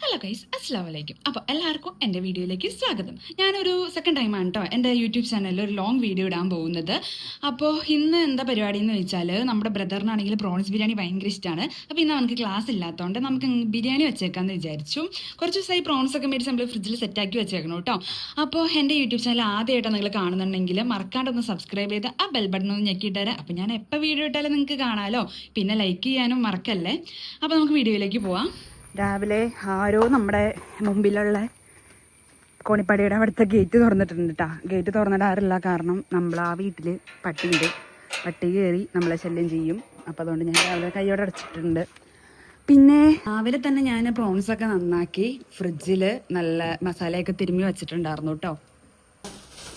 Hello guys, അസ്സലാമു അലൈക്കും. അപ്പോൾ എല്ലാവർക്കും എൻ്റെ വീഡിയോയിലേക്ക് സ്വാഗതം. ഞാനൊരു സെക്കൻഡ് ടൈമാണ് കേട്ടോ എൻ്റെ യൂട്യൂബ് ചാനലിൽ ഒരു ലോങ് വീഡിയോ ഇടാൻ പോകുന്നത്. അപ്പോൾ ഇന്ന് എന്താ പരിപാടി എന്ന് വെച്ചാൽ, നമ്മുടെ ബ്രദറിനാണെങ്കിൽ പ്രോൺസ് ബിരിയാണി ഭയങ്കര ഇഷ്ടമാണ്. അപ്പോൾ ഇന്ന് നമുക്ക് ക്ലാസ് ഇല്ലാത്തതുകൊണ്ട് നമുക്ക് ബിരിയാണി വെച്ചേക്കാമെന്ന് വിചാരിച്ചു. കുറച്ച് ദിവസമായി പ്രോൺസ് ഒക്കെ മേടിച്ച് നമ്മൾ ഫ്രിഡ്ജിൽ സെറ്റാക്കി വെച്ചേക്കണം കേട്ടോ. അപ്പോൾ എൻ്റെ യൂട്യൂബ് ചാനൽ ആദ്യമായിട്ടാണ് നിങ്ങൾ കാണുന്നുണ്ടെങ്കിൽ മറക്കാണ്ടൊന്ന് സബ്സ്ക്രൈബ് ചെയ്ത് ആ ബെൽ ബട്ടൺ ഒന്ന് ഞെക്കിയിട്ടേരാം. അപ്പോൾ ഞാൻ എപ്പോൾ വീഡിയോ ഇട്ടാലും നിങ്ങൾക്ക് കാണാമല്ലോ. പിന്നെ ലൈക്ക് ചെയ്യാനും മറക്കല്ലേ. അപ്പോൾ നമുക്ക് വീഡിയോയിലേക്ക് പോവാം. രാവിലെ ആരോ നമ്മുടെ മുമ്പിലുള്ള കോണിപ്പടിയുടെ അവിടുത്തെ ഗേറ്റ് തുറന്നിട്ടുണ്ട് കേട്ടോ. ഗേറ്റ് തുറന്നിടാറില്ല, കാരണം നമ്മൾ ആ വീട്ടിൽ പട്ടിയുണ്ട്. പട്ടി കയറി നമ്മളെ ശല്യം ചെയ്യും. അപ്പോൾ അതുകൊണ്ട് ഞാൻ രാവിലെ കൈയോടെ അടച്ചിട്ടുണ്ട്. പിന്നെ രാവിലെ തന്നെ ഞാൻ പ്രോൺസൊക്കെ നന്നാക്കി ഫ്രിഡ്ജിൽ നല്ല മസാലയൊക്കെ തിരുമ്മി വെച്ചിട്ടുണ്ടായിരുന്നു കേട്ടോ.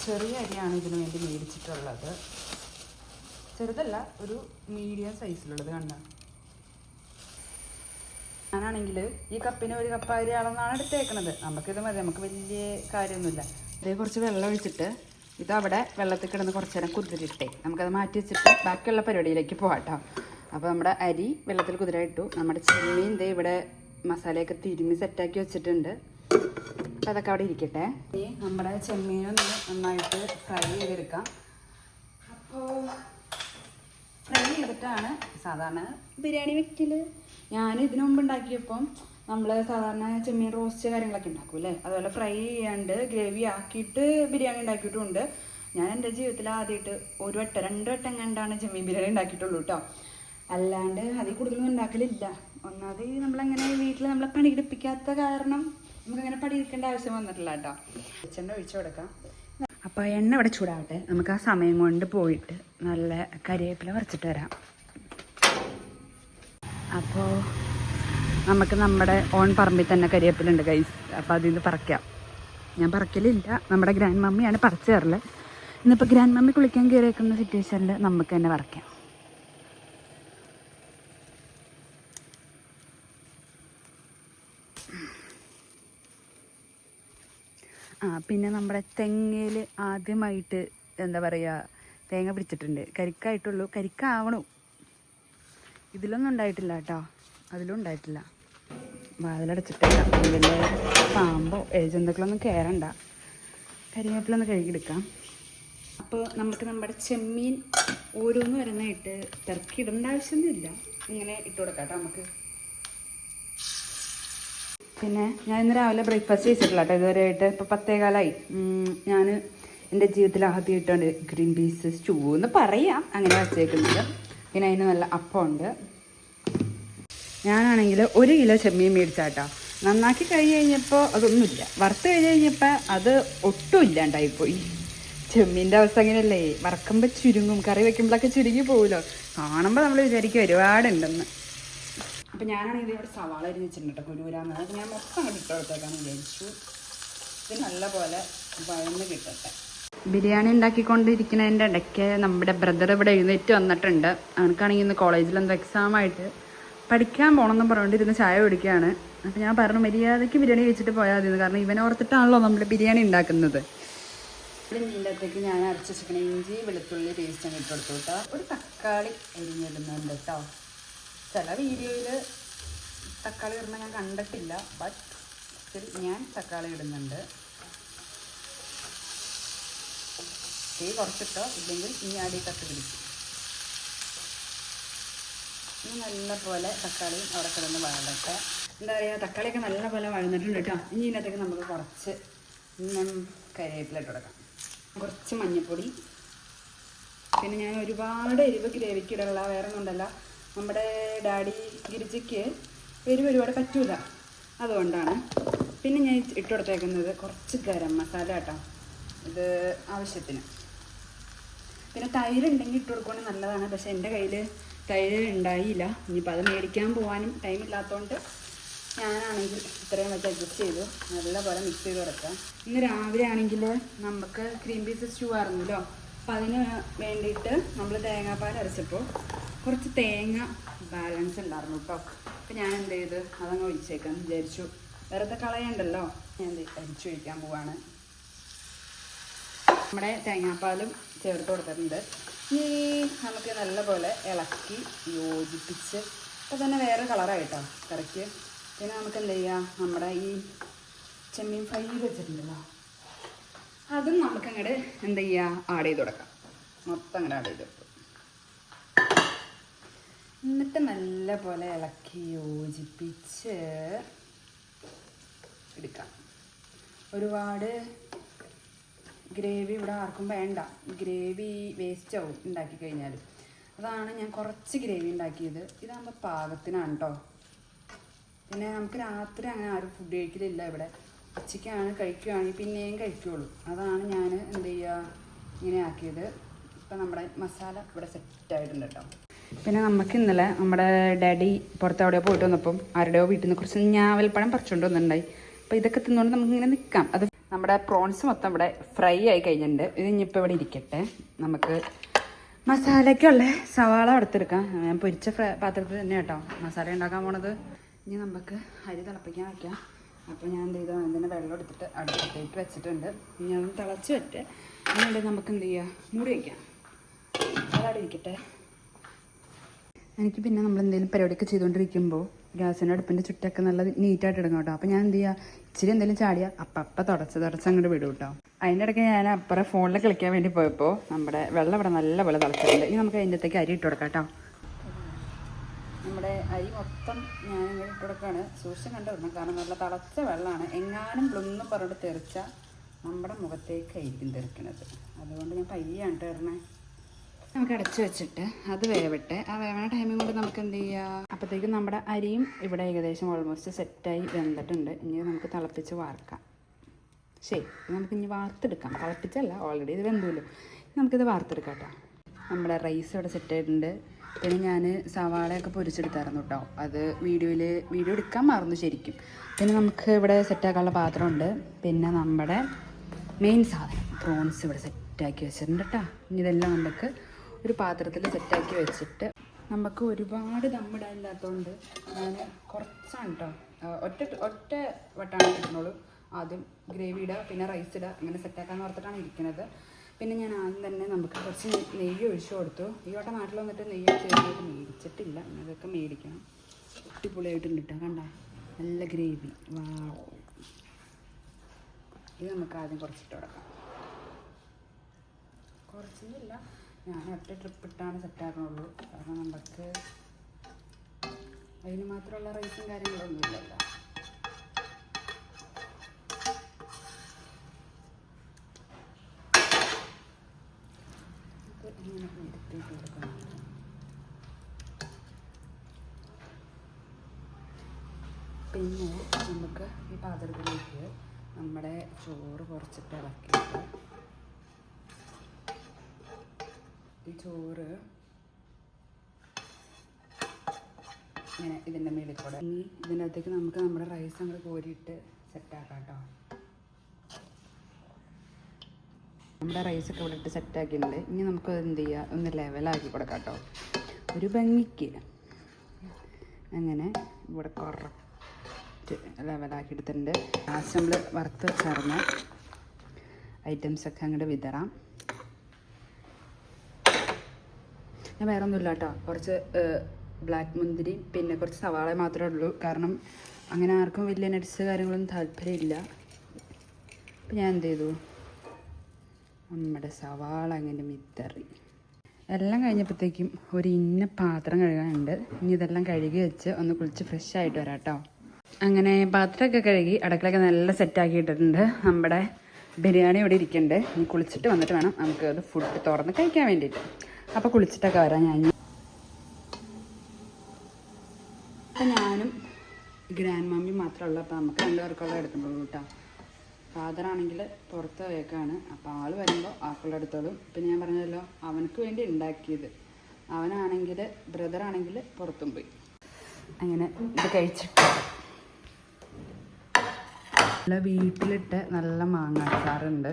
ചെറിയ അരിയാണ് ഇതിനു വേണ്ടി മേടിച്ചിട്ടുള്ളത്. ചെറുതല്ല, ഒരു മീഡിയം സൈസിലുള്ളത് കണ്ട. ഞാനാണെങ്കിൽ ഈ കപ്പിന് ഒരു കപ്പ് അരി അളന്നാണ് എടുത്തേക്കണത്. നമുക്കിത് മതി, നമുക്ക് വലിയ കാര്യമൊന്നുമില്ല. ഇതേ കുറച്ച് വെള്ളം ഒഴിച്ചിട്ട് ഇതവിടെ വെള്ളത്തിൽ കിടന്ന് കുറച്ച് നേരം കുതിരിട്ടേ നമുക്കത് മാറ്റി വെച്ചിട്ട് ബാക്കിയുള്ള പരിപാടിയിലേക്ക് പോകാം കേട്ടോ. അപ്പോൾ നമ്മുടെ അരി വെള്ളത്തിൽ കുതിരായിട്ടു. നമ്മുടെ ചെമ്മീൻ ഇതേ ഇവിടെ മസാലയൊക്കെ തിരുമ്മി സെറ്റാക്കി വെച്ചിട്ടുണ്ട്. അപ്പോൾ അതൊക്കെ അവിടെ ഇരിക്കട്ടെ. ഈ നമ്മുടെ ചെമ്മീനൊന്ന് നന്നായിട്ട് ഫ്രൈ ചെയ്തെടുക്കാം. അപ്പോൾ ഫ്രൈ ചെയ്തിട്ടാണ് സാധാരണ ബിരിയാണി വെക്കൽ. ഞാൻ ഇതിനു മുമ്പ് ഉണ്ടാക്കിയപ്പം നമ്മൾ സാധാരണ ചെമ്മീൻ റോസ്റ്റ് കാര്യങ്ങളൊക്കെ ഉണ്ടാക്കും അല്ലേ, അതുപോലെ ഫ്രൈ ചെയ്യാണ്ട് ഗ്രേവി ആക്കിയിട്ട് ബിരിയാണി ഉണ്ടാക്കിയിട്ടുമുണ്ട്. ഞാൻ എൻ്റെ ജീവിതത്തിൽ ആദ്യമായിട്ട് ഒരു വട്ടം 2 വട്ടം കണ്ടാണ് ചെമ്മീൻ ബിരിയാണി ഉണ്ടാക്കിയിട്ടുള്ളൂ കേട്ടോ. അല്ലാണ്ട് അതിൽ കൂടുതലൊന്നും ഉണ്ടാക്കലില്ല. ഒന്നാമത് നമ്മളങ്ങനെ വീട്ടിൽ നമ്മളെ പണിയെടുപ്പിക്കാത്ത കാരണം നമുക്കങ്ങനെ പണിയെടുക്കേണ്ട ആവശ്യം വന്നിട്ടില്ല കേട്ടോ. വെളിച്ചെണ്ണ ഒഴിച്ചു കൊടുക്കാം. അപ്പോൾ എണ്ണ ഇവിടെ ചൂടാവട്ടെ. നമുക്ക് ആ സമയം കൊണ്ട് പോയിട്ട് നല്ല കരിവേപ്പില പറിച്ചിട്ട് വരാം. അപ്പോൾ നമുക്ക് നമ്മുടെ ഓൺ പറമ്പിൽ തന്നെ കരിവേപ്പിലുണ്ട് ഗൈസ്. അപ്പോൾ അതിൽ നിന്ന് പറിക്കാം. ഞാൻ പറിക്കലില്ല, നമ്മുടെ ഗ്രാൻഡ് മമ്മിയാണ് പറിച്ചു തരല്. ഇന്നിപ്പോൾ ഗ്രാൻഡ് മമ്മി കുളിക്കാൻ കയറിയേക്കുന്ന സിറ്റുവേഷനിൽ നമുക്ക് തന്നെ പറിക്കാം. പിന്നെ നമ്മുടെ തെങ്ങയിൽ ആദ്യമായിട്ട് എന്താ പറയുക, തേങ്ങ പിടിച്ചിട്ടുണ്ട്. കരിക്കായിട്ടുള്ളൂ, കരിക്കാവണു. ഇതിലൊന്നും ഉണ്ടായിട്ടില്ല കേട്ടോ, അതിലും ഉണ്ടായിട്ടില്ല. വാതിലടച്ചിട്ടില്ല, വലിയ പാമ്പോ ജന്തുക്കളൊന്നും കയറണ്ട. കരിവേപ്പിലൊന്ന് കഴുകിയെടുക്കാം. അപ്പോൾ നമുക്ക് നമ്മുടെ ചെമ്മീൻ ഓരോന്ന് വരുന്നതായിട്ട് തിരക്കി ഇടേണ്ട ആവശ്യമൊന്നുമില്ല, ഇങ്ങനെ ഇട്ട് കൊടുക്കാം കേട്ടോ നമുക്ക്. പിന്നെ ഞാൻ ഇന്ന് രാവിലെ ബ്രേക്ക്ഫാസ്റ്റ് ചെയ്തിട്ടില്ല കേട്ടോ ഇതുവരെയായിട്ട്. ഇപ്പോൾ 10:15 ഞാൻ എൻ്റെ ജീവിതത്തിൽ ആദ്യമായിട്ടാണ് ഗ്രീൻ പീസ് സ്റ്റൂ എന്ന് പറയാം അങ്ങനെ വച്ചേക്കുന്നത്. പിന്നെ അതിന് നല്ല അപ്പമുണ്ട്. ഞാനാണെങ്കിൽ 1 കിലോ ചെമ്മീൻ മേടിച്ചാട്ടോ. നന്നാക്കി കഴിഞ്ഞപ്പോൾ അതൊന്നുമില്ല, വറുത്ത് കഴിഞ്ഞപ്പോൾ അത് ഒട്ടും ഇല്ലാണ്ടായിപ്പോയി. ചെമ്മീൻ്റെ അവസ്ഥ അങ്ങനെയല്ലേ, വറക്കുമ്പോൾ ചുരുങ്ങും, കറി വെക്കുമ്പോഴൊക്കെ ചുരുങ്ങി പോകുമല്ലോ. കാണുമ്പോൾ നമ്മൾ വിചാരിക്കും ഒരുപാടുണ്ടെന്ന്. അപ്പോൾ ഞാനാണെങ്കിൽ ഇവിടെ സവാള അരിഞ്ഞ് വെച്ചിട്ടുണ്ട് കേട്ടോ, കുരുവരാന്ന്. അത് ഞാൻ മൊത്തം അങ്ങോട്ട് ഇട്ട് കൊടുത്തേക്കാന്ന് വിചാരിച്ചു. ഇത് നല്ലപോലെ വഴന്ന് കിട്ടട്ടെ. ബിരിയാണി ഉണ്ടാക്കിക്കൊണ്ടിരിക്കുന്നതിൻ്റെ ഇടയ്ക്ക് നമ്മുടെ ബ്രദർ ഇവിടെ എഴുന്നേറ്റ് വന്നിട്ടുണ്ട്. അവനക്കാണെങ്കിൽ ഇന്ന് കോളേജിൽ എന്തോ എക്സാമായിട്ട് പഠിക്കാൻ പോകണമെന്നും പറഞ്ഞുകൊണ്ടിരുന്ന് ചായ കുടിക്കുകയാണ്. അപ്പോൾ ഞാൻ പറഞ്ഞു മര്യാദയ്ക്ക് ബിരിയാണി വെച്ചിട്ട് പോയാൽ മതി, കാരണം ഇവനെ ഓർത്തിട്ടാണല്ലോ നമ്മൾ ബിരിയാണി ഉണ്ടാക്കുന്നത്. ഇതിൻ്റെ അകത്തേക്ക് ഞാൻ അരച്ച് വെച്ചിരിക്കണ ഇഞ്ചി വെളുത്തുള്ളി പേസ്റ്റ് അങ്ങ് ഇട്ട് കൊടുത്തു കേട്ടോ. ഒരു തക്കാളി അരിഞ്ഞിടുന്നുണ്ട് കേട്ടോ. ചില വീഡിയോയിൽ തക്കാളി ഇടുന്ന ഞാൻ കണ്ടിട്ടില്ല, ബട്ട് ഞാൻ തക്കാളി ഇടുന്നുണ്ട്. തീ കുറച്ചിട്ടോ, ഇല്ലെങ്കിൽ ഇനി അടി കത്ത് പിടിക്കും. ഇനി നല്ല പോലെ തക്കാളിയും അവിടെ കിടന്ന് വഴലട്ടെ. എന്താ പറയുക, തക്കാളിയൊക്കെ നല്ല പോലെ വഴന്നിട്ടുണ്ട് കേട്ടോ. ഇനി ഇതിനകത്തേക്ക് നമുക്ക് കുറച്ച് കരിവേപ്പില ഇട്ട് കൊടുക്കാം, കുറച്ച് മഞ്ഞൾപ്പൊടി. പിന്നെ ഞാൻ ഒരുപാട് എരിവ് ഗ്രേവിക്ക് ഇടല്ല, വേറെ ഒന്നുണ്ടല്ല. നമ്മുടെ ഡാഡി ഗിരിജയ്ക്ക് എരിവ് ഒരുപാട് പറ്റൂല, അതുകൊണ്ടാണ്. പിന്നെ ഞാൻ ഇട്ട് കൊടുത്തേക്കുന്നത് കുറച്ച് ഗരം മസാല കേട്ടോ, ഇത് ആവശ്യത്തിന്. പിന്നെ തൈര് ഉണ്ടെങ്കിൽ ഇട്ട് കൊടുക്കുകയാണെങ്കിൽ നല്ലതാണ്, പക്ഷേ എൻ്റെ കയ്യിൽ തൈര് ഉണ്ടായില്ല. ഇനിയിപ്പോൾ അത് മേടിക്കാൻ പോകാനും ടൈമില്ലാത്തതുകൊണ്ട് ഞാനാണെങ്കിൽ ഇത്രയും വെച്ച് അഡ്ജസ്റ്റ് ചെയ്തു. നല്ലപോലെ മിക്സ് ചെയ്ത് കൊടുക്കാം. ഇന്ന് രാവിലെ ആണെങ്കിൽ നമുക്ക് ഗ്രീൻ പീസ് സ്റ്റൂ ആയിരുന്നല്ലോ, അപ്പോൾ അതിന് വേണ്ടിയിട്ട് നമ്മൾ തേങ്ങാപ്പാൽ അരച്ചപ്പോൾ കുറച്ച് തേങ്ങ ബാലൻസ് ഉണ്ടായിരുന്നു കേട്ടോ. അപ്പോൾ ഞാൻ എന്ത് ചെയ്ത് അതങ്ങ് ഒഴിച്ചേക്കാൻ വിചാരിച്ചു, വെറുതെ കളയണ്ടല്ലോ. ഞാൻ അരിച്ചു ഒഴിക്കാൻ പോവാണ്. നമ്മുടെ തേങ്ങാപ്പാലും ചേർത്ത് കൊടുത്തിട്ടുണ്ട്. ഇനി നമുക്ക് നല്ലപോലെ ഇളക്കി യോജിപ്പിച്ച്, അപ്പോൾ തന്നെ വേറെ കളറായിട്ടോ കറിക്ക്. പിന്നെ നമുക്ക് എന്ത് ചെയ്യാം, നമ്മുടെ ഈ ചെമ്മീൻ ഫ്രൈ വെച്ചിട്ടുണ്ടല്ലോ, അതും നമുക്ക് അങ്ങോട്ട് എന്ത് ചെയ്യുക, ആഡ് ചെയ്ത് കൊടുക്കാം. മൊത്തം അങ്ങനെ ആഡ് ചെയ്ത് കൊടുക്കും. എന്നിട്ട് നല്ല പോലെ ഇളക്കി യോജിപ്പിച്ച് എടുക്കാം. ഒരുപാട് ഗ്രേവി ഇവിടെ ആർക്കും വേണ്ട. ഗ്രേവി വേസ്റ്റ് ആവും ഉണ്ടാക്കി കഴിഞ്ഞാൽ. അതാണ് ഞാൻ കുറച്ച് ഗ്രേവി ഉണ്ടാക്കിയത്. ഇതാകുമ്പോൾ പാകത്തിനാണ് കേട്ടോ. പിന്നെ നമുക്ക് രാത്രി അങ്ങനെ ആരും ഫുഡ് കഴിക്കലില്ല ഇവിടെ. ഉച്ചയ്ക്കാണ് കഴിക്കുകയാണെങ്കിൽ പിന്നെയും കഴിക്കുകയുള്ളൂ. അതാണ് ഞാൻ എന്ത് ചെയ്യുക, ഇങ്ങനെ ആക്കിയത്. ഇപ്പം നമ്മുടെ മസാല ഇവിടെ സെറ്റായിട്ടുണ്ട് കേട്ടോ. പിന്നെ നമുക്ക് ഇന്നലെ നമ്മുടെ ഡാഡി പുറത്ത് എവിടെയോ പോയിട്ട് വന്നപ്പം ആരുടെയോ വീട്ടിൽ നിന്ന് കുറച്ച് ഞാവൽപ്പഴം പറിച്ചുകൊണ്ട് വന്നിട്ടുണ്ടായി. അപ്പോൾ ഇതൊക്കെ തിന്നുകൊണ്ട് നമുക്കിങ്ങനെ നിൽക്കാം. അത് നമ്മുടെ പ്രോൺസ് മൊത്തം ഇവിടെ ഫ്രൈ ആയി കഴിഞ്ഞിട്ടുണ്ട്. ഇത് ഇനിയിപ്പോൾ ഇവിടെ ഇരിക്കട്ടെ. നമുക്ക് മസാലയ്ക്കുള്ള സവാള വറുത്തെടുക്കാം. ഞാൻ പൊരിച്ച പാത്രത്തിൽ തന്നെ കേട്ടോ മസാല ഉണ്ടാക്കാൻ പോണത്. ഇനി നമുക്ക് അരി തിളപ്പിക്കാൻ വയ്ക്കാം. അപ്പോൾ ഞാൻ എന്ത് ചെയ്താൽ അതിൻ്റെ വെള്ളം എടുത്തിട്ട് അടുപ്പത്തേക്ക് വെച്ചിട്ടുണ്ട്. ഇനി അത് തിളച്ച് വെച്ച് എന്നിട്ട് നമുക്ക് എന്ത് ചെയ്യുക, മൂടി വയ്ക്കാം. അതവിടെ ഇരിക്കട്ടെ. എനിക്ക് പിന്നെ നമ്മൾ എന്തെങ്കിലും പരിപാടിയൊക്കെ ചെയ്തുകൊണ്ടിരിക്കുമ്പോൾ ഗ്യാസിൻ്റെ അടുപ്പിൻ്റെ ചുറ്റൊക്കെ നല്ല നീറ്റായിട്ട് ഇടും കേട്ടോ. അപ്പോൾ ഞാൻ എന്ത് ചെയ്യുക, ഇച്ചിരി എന്തെങ്കിലും ചാടിയാൽ അപ്പം തുടച്ച് അങ്ങോട്ട് വിടും കേട്ടോ. അതിൻ്റെ ഇടയ്ക്ക് ഞാൻ അപ്പുറം ഫോണിൽ കളിക്കാൻ വേണ്ടി പോയപ്പോൾ നമ്മുടെ വെള്ളം ഇവിടെ നല്ല പോലെ തിളച്ചിട്ടുണ്ട്. ഇനി നമുക്ക് അതിൻ്റെ അകത്തേക്ക് അരി ഇട്ട് കൊടുക്കാം കേട്ടോ. നമ്മുടെ അരി മൊത്തം ഞാനിങ്ങനെ ഇട്ട് കൊടുക്കുകയാണ്. സൂക്ഷിച്ച് കണ്ടുവിടണം, കാരണം നല്ല തിളച്ച വെള്ളമാണ്. എങ്ങാനും പ്ലൊന്നും പറഞ്ഞിട്ട് തെറിച്ചാൽ നമ്മുടെ മുഖത്തേക്കായിരിക്കും തെറിക്കുന്നത്. അതുകൊണ്ട് ഞാൻ പയ്യാണ് ഇടണേ. നമുക്ക് അടച്ച് വെച്ചിട്ട് അത് വേവട്ടെ. ആ വേവണ ടൈമിൽ കൊണ്ട് നമുക്ക് എന്ത് ചെയ്യുക, അപ്പോഴത്തേക്കും നമ്മുടെ അരിയും ഇവിടെ ഏകദേശം ഓൾമോസ്റ്റ് സെറ്റായി വെന്തിട്ടുണ്ട്. ഇനി നമുക്ക് തിളപ്പിച്ച് വാർക്കാം. ശരി, നമുക്ക് ഇനി വാർത്തെടുക്കാം. തിളപ്പിച്ചല്ല, ഓൾറെഡി ഇത് വെന്തുല്ലോ. നമുക്കിത് വാർത്തെടുക്കാം കേട്ടോ. നമ്മുടെ റൈസ് ഇവിടെ സെറ്റായിട്ടുണ്ട്. പിന്നെ ഞാൻ സവാളയൊക്കെ പൊരിച്ചെടുത്തായിരുന്നു കേട്ടോ. അത് വീഡിയോ എടുക്കാൻ മറന്നു ശരിക്കും. പിന്നെ നമുക്ക് ഇവിടെ സെറ്റാക്കാനുള്ള പാത്രമുണ്ട്. പിന്നെ നമ്മുടെ മെയിൻ സാധനം പ്രോൺസ് ഇവിടെ സെറ്റാക്കി വെച്ചിട്ടുണ്ട് കേട്ടോ. ഇനി ഇതെല്ലാം നമുക്ക് ഒരു പാത്രത്തിൽ സെറ്റാക്കി വെച്ചിട്ട്, നമുക്ക് ഒരുപാട് ദമ്മിടാനില്ലാത്തതുകൊണ്ട് ഞാൻ കുറച്ചാണ് കേട്ടോ, ഒറ്റ വട്ടാണ് കിട്ടുന്നുള്ളൂ. ആദ്യം ഗ്രേവി ഇടുക, പിന്നെ റൈസ് ഇടുക, അങ്ങനെ സെറ്റാക്കാന്ന് ഓർത്തിട്ടാണ് ഇരിക്കുന്നത്. പിന്നെ ഞാൻ ആദ്യം തന്നെ നമുക്ക് കുറച്ച് നെയ്യ് ഒഴിച്ചു കൊടുത്തു. ഈ വട്ടം നാട്ടിൽ വന്നിട്ട് നെയ്യ് ചേർന്നിട്ട് മേടിച്ചിട്ടില്ല. അതൊക്കെ മേടിക്കണം. അടിപൊളിയായിട്ടുണ്ട് കേട്ടോ. കണ്ട നല്ല ഗ്രേവി. വാ, ഇത് നമുക്ക് ആദ്യം കുറച്ചിട്ട് കൊടുക്കാം. കുറച്ചൊന്നുമില്ല, ഞാൻ ഒറ്റ ട്രിപ്പ് ഇട്ടാണ് സെറ്റാക്കണുള്ളൂ. കാരണം നമുക്ക് അതിന് മാത്രമുള്ള റൈസും കാര്യങ്ങളൊന്നും ഇല്ലല്ലോ. ഇങ്ങനെ എടുത്തേക്ക് കൊടുക്കണം. പിന്നെ നമുക്ക് ഈ പാത്രത്തിലേക്ക് നമ്മുടെ ചോറ് കുറച്ചിട്ട് ഇളക്കിയിട്ട്, ഈ ചോറ് ഇങ്ങനെ ഇതിൻ്റെ മേളിൽ കൂടെ ഇനി ഇതിനകത്തേക്ക് നമുക്ക് നമ്മുടെ റൈസ് അങ്ങോട്ട് കോരിയിട്ട് സെറ്റാക്കാം കേട്ടോ. നമ്മുടെ റൈസൊക്കെ ഇവിടെ ഇട്ട് സെറ്റാക്കിയിട്ടുണ്ട്. ഇനി നമുക്ക് എന്ത് ചെയ്യുക, ഒന്ന് ലെവലാക്കി കൊടുക്കാം കേട്ടോ, ഒരു ഭംഗിക്ക്. അങ്ങനെ ഇവിടെ കറക്റ്റ് ലെവലാക്കി എടുത്തിട്ടുണ്ട്. ലാസ്റ്റ് നമ്മൾ വറുത്ത് ചേർന്ന ഐറ്റംസൊക്കെ അങ്ങോട്ട് വിതറാം. ഞാൻ വേറെ ഒന്നുമില്ല കേട്ടോ, കുറച്ച് ബ്ലാക്ക് മുന്തിരി പിന്നെ കുറച്ച് സവാള മാത്രമേ ഉള്ളൂ. കാരണം അങ്ങനെ ആർക്കും വലിയ നട്ട്സ് കാര്യങ്ങളൊന്നും താല്പര്യമില്ല. അപ്പം ഞാൻ എന്ത് ചെയ്തു, നമ്മുടെ സവാള അങ്ങനെ വിതറി. എല്ലാം കഴിഞ്ഞപ്പോഴത്തേക്കും ഒരു ഇന്ന പാത്രം കഴുകാനുണ്ട്. ഇനി ഇതെല്ലാം കഴുകി വെച്ച് ഒന്ന് കുളിച്ച് ഫ്രഷ് ആയിട്ട് വരാം കേട്ടോ. അങ്ങനെ പാത്രമൊക്കെ കഴുകി അടുക്കളയൊക്കെ നല്ല സെറ്റാക്കിയിട്ടുണ്ട്. നമ്മുടെ ബിരിയാണി ഇവിടെ ഇരിക്കുന്നുണ്ട്. ഇനി കുളിച്ചിട്ട് വന്നിട്ട് വേണം നമുക്ക് അത് ഫുഡ് തുറന്ന് കഴിക്കാൻ വേണ്ടിയിട്ട്. അപ്പോൾ കുളിച്ചിട്ടൊക്കെ വരാം ഞാൻ. അപ്പം ഞാനും ഗ്രാൻഡ് മമ്മി മാത്രമല്ല. അപ്പോൾ നമുക്ക് രണ്ടുപേർക്കുള്ള എടുക്കുന്നുള്ളൂ കേട്ടോ. ഫാദറാണെങ്കിൽ പുറത്ത് പോയേക്കാണ്. അപ്പോൾ ആൾ വരുമ്പോൾ ആക്കുള്ള എടുത്തോളും. പിന്നെ ഞാൻ പറഞ്ഞല്ലോ, അവനക്ക് വേണ്ടി ഉണ്ടാക്കിയത്. അവനാണെങ്കിൽ ബ്രദറാണെങ്കിൽ പുറത്തും പോയി. അങ്ങനെ ഇത് കഴിച്ചിട്ട് നല്ല വീട്ടിലിട്ട് നല്ല മാങ്ങാച്ചാറുണ്ട്.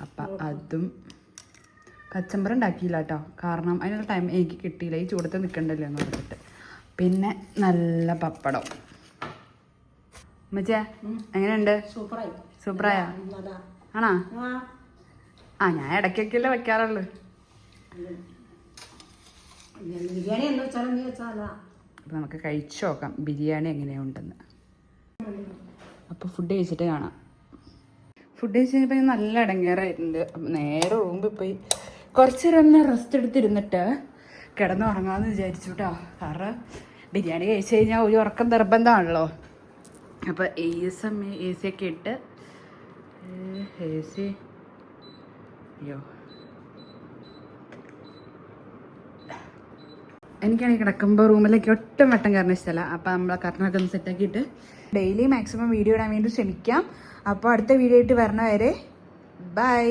അപ്പം അതും കച്ചമ്പറ ഉണ്ടാക്കിയില്ല കേട്ടോ, കാരണം അതിനുള്ള ടൈം എനിക്ക് കിട്ടിയില്ല. ഈ ചൂടത്ത് നിൽക്കണ്ടല്ലോ എന്ന് പറഞ്ഞിട്ട്. പിന്നെ നല്ല പപ്പടം. മച്ചേ എങ്ങനെയുണ്ട്? സൂപ്പറായോ? ആണോ? ആ, ഞാൻ ഇടയ്ക്കൊക്കെയല്ലേ വെക്കാറുള്ളൂ. അപ്പോൾ നമുക്ക് കഴിച്ചു നോക്കാം ബിരിയാണി എങ്ങനെയുണ്ടെന്ന്. അപ്പോൾ ഫുഡ് കഴിച്ചിട്ട് കാണാം. ഫുഡ് കഴിച്ച് കഴിഞ്ഞപ്പോൾ ഞാൻ നല്ല ഇടങ്ങേറായിട്ടുണ്ട്. അപ്പം നേരെ റൂമിൽ പോയി കുറച്ച് നേരം ഒന്ന് റെസ്റ്റ് എടുത്തിരുന്നിട്ട് കിടന്നുറങ്ങാമെന്ന് വിചാരിച്ചു കേട്ടോ. കാരണം ബിരിയാണി കഴിച്ച് കഴിഞ്ഞാൽ ഒരു ഉറക്കം നിർബന്ധമാണല്ലോ. അപ്പോൾ എ സി ഒക്കെ ഇട്ട് അയ്യോ എനിക്കാണെങ്കിൽ കിടക്കുമ്പോൾ റൂമിലേക്ക് ഒട്ടും വെട്ടം കയറുന്ന ഇഷ്ടമല്ല. അപ്പോൾ നമ്മളെ കർട്ടനൊക്കെ ഒന്ന് സെറ്റാക്കിയിട്ട് ഡെയിലി മാക്സിമം വീഡിയോ ഇടാൻ വേണ്ടി ശ്രമിക്കാം. അപ്പോൾ അടുത്ത വീഡിയോ ആയിട്ട് വരണ വരെ ബൈ.